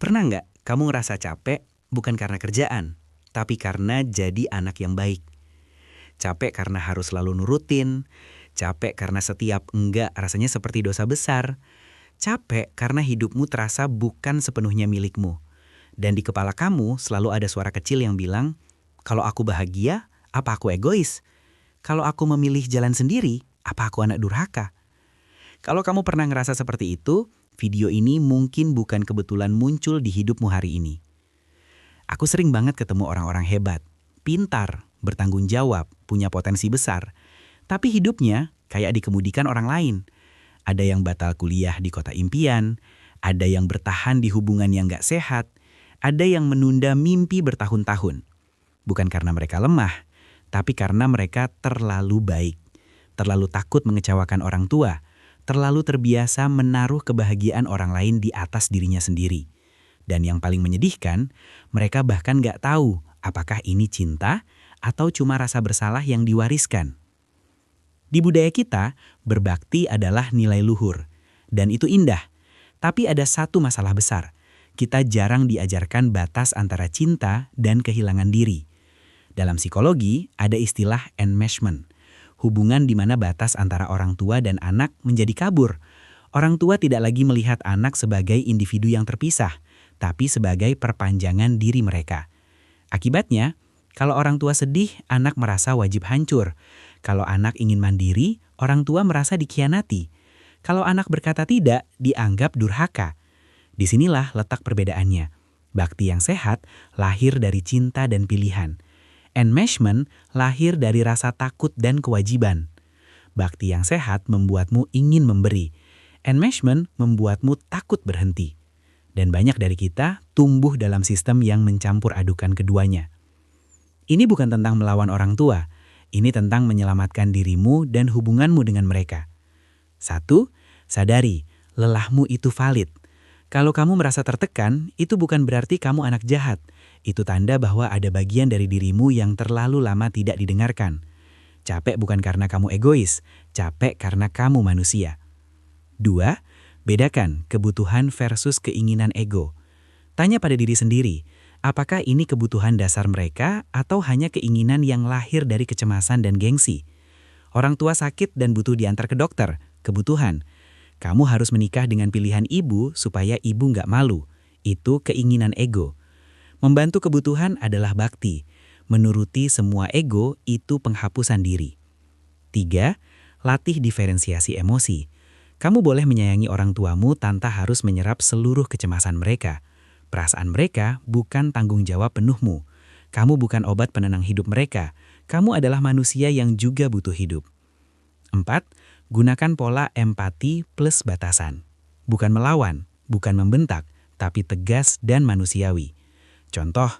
Pernah nggak kamu ngerasa capek bukan karena kerjaan, tapi karena jadi anak yang baik? Capek karena harus selalu nurutin, capek karena setiap enggak rasanya seperti dosa besar, capek karena hidupmu terasa bukan sepenuhnya milikmu. Dan di kepala kamu selalu ada suara kecil yang bilang, kalau aku bahagia, apa aku egois? Kalau aku memilih jalan sendiri, apa aku anak durhaka? Kalau kamu pernah ngerasa seperti itu, video ini mungkin bukan kebetulan muncul di hidupmu hari ini. Aku sering banget ketemu orang-orang hebat, pintar, bertanggung jawab, punya potensi besar. Tapi hidupnya kayak dikemudikan orang lain. Ada yang batal kuliah di kota impian, ada yang bertahan di hubungan yang gak sehat, ada yang menunda mimpi bertahun-tahun. Bukan karena mereka lemah, tapi karena mereka terlalu baik, terlalu takut mengecewakan orang tua, terlalu terbiasa menaruh kebahagiaan orang lain di atas dirinya sendiri. Dan yang paling menyedihkan, mereka bahkan gak tahu apakah ini cinta atau cuma rasa bersalah yang diwariskan. Di budaya kita, berbakti adalah nilai luhur. Dan itu indah. Tapi ada satu masalah besar. Kita jarang diajarkan batas antara cinta dan kehilangan diri. Dalam psikologi, ada istilah enmeshment. Hubungan di mana batas antara orang tua dan anak menjadi kabur. Orang tua tidak lagi melihat anak sebagai individu yang terpisah, tapi sebagai perpanjangan diri mereka. Akibatnya, kalau orang tua sedih, anak merasa wajib hancur. Kalau anak ingin mandiri, orang tua merasa dikhianati. Kalau anak berkata tidak, dianggap durhaka. Disinilah letak perbedaannya. Bakti yang sehat lahir dari cinta dan pilihan. Enmeshment lahir dari rasa takut dan kewajiban. Bakti yang sehat membuatmu ingin memberi. Enmeshment membuatmu takut berhenti. Dan banyak dari kita tumbuh dalam sistem yang mencampur adukan keduanya. Ini bukan tentang melawan orang tua. Ini tentang menyelamatkan dirimu dan hubunganmu dengan mereka. 1. Sadari, lelahmu itu valid. Kalau kamu merasa tertekan, itu bukan berarti kamu anak jahat. Itu tanda bahwa ada bagian dari dirimu yang terlalu lama tidak didengarkan. Capek bukan karena kamu egois, capek karena kamu manusia. 2. Bedakan kebutuhan versus keinginan ego. Tanya pada diri sendiri, apakah ini kebutuhan dasar mereka atau hanya keinginan yang lahir dari kecemasan dan gengsi? Orang tua sakit dan butuh diantar ke dokter, kebutuhan. Kamu harus menikah dengan pilihan ibu supaya ibu nggak malu. Itu keinginan ego. Membantu kebutuhan adalah bakti. Menuruti semua ego itu penghapusan diri. 3. Latih diferensiasi emosi. Kamu boleh menyayangi orang tuamu tanpa harus menyerap seluruh kecemasan mereka. Perasaan mereka bukan tanggung jawab penuhmu. Kamu bukan obat penenang hidup mereka. Kamu adalah manusia yang juga butuh hidup. 4. Gunakan pola empati plus batasan. Bukan melawan, bukan membentak, tapi tegas dan manusiawi. Contoh,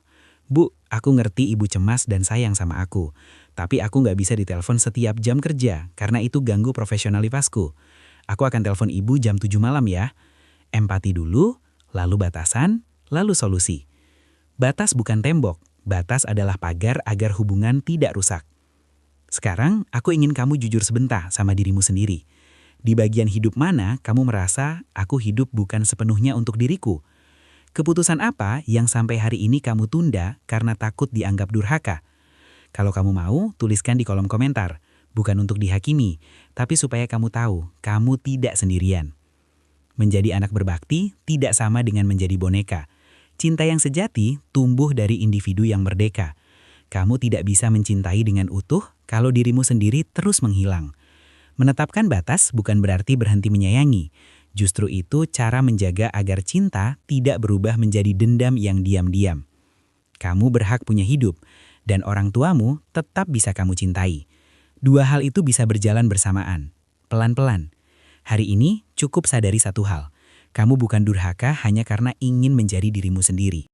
Bu, aku ngerti ibu cemas dan sayang sama aku. Tapi aku nggak bisa ditelepon setiap jam kerja karena itu ganggu profesionalitasku. Aku akan telepon ibu jam 7 malam ya. Empati dulu, lalu batasan, lalu solusi. Batas bukan tembok, batas adalah pagar agar hubungan tidak rusak. Sekarang, aku ingin kamu jujur sebentar sama dirimu sendiri. Di bagian hidup mana kamu merasa aku hidup bukan sepenuhnya untuk diriku? Keputusan apa yang sampai hari ini kamu tunda karena takut dianggap durhaka? Kalau kamu mau, tuliskan di kolom komentar. Bukan untuk dihakimi, tapi supaya kamu tahu, kamu tidak sendirian. Menjadi anak berbakti tidak sama dengan menjadi boneka. Cinta yang sejati tumbuh dari individu yang merdeka. Kamu tidak bisa mencintai dengan utuh kalau dirimu sendiri terus menghilang. Menetapkan batas bukan berarti berhenti menyayangi. Justru itu cara menjaga agar cinta tidak berubah menjadi dendam yang diam-diam. Kamu berhak punya hidup, dan orang tuamu tetap bisa kamu cintai. Dua hal itu bisa berjalan bersamaan, pelan-pelan. Hari ini cukup sadari satu hal, kamu bukan durhaka hanya karena ingin menjadi dirimu sendiri.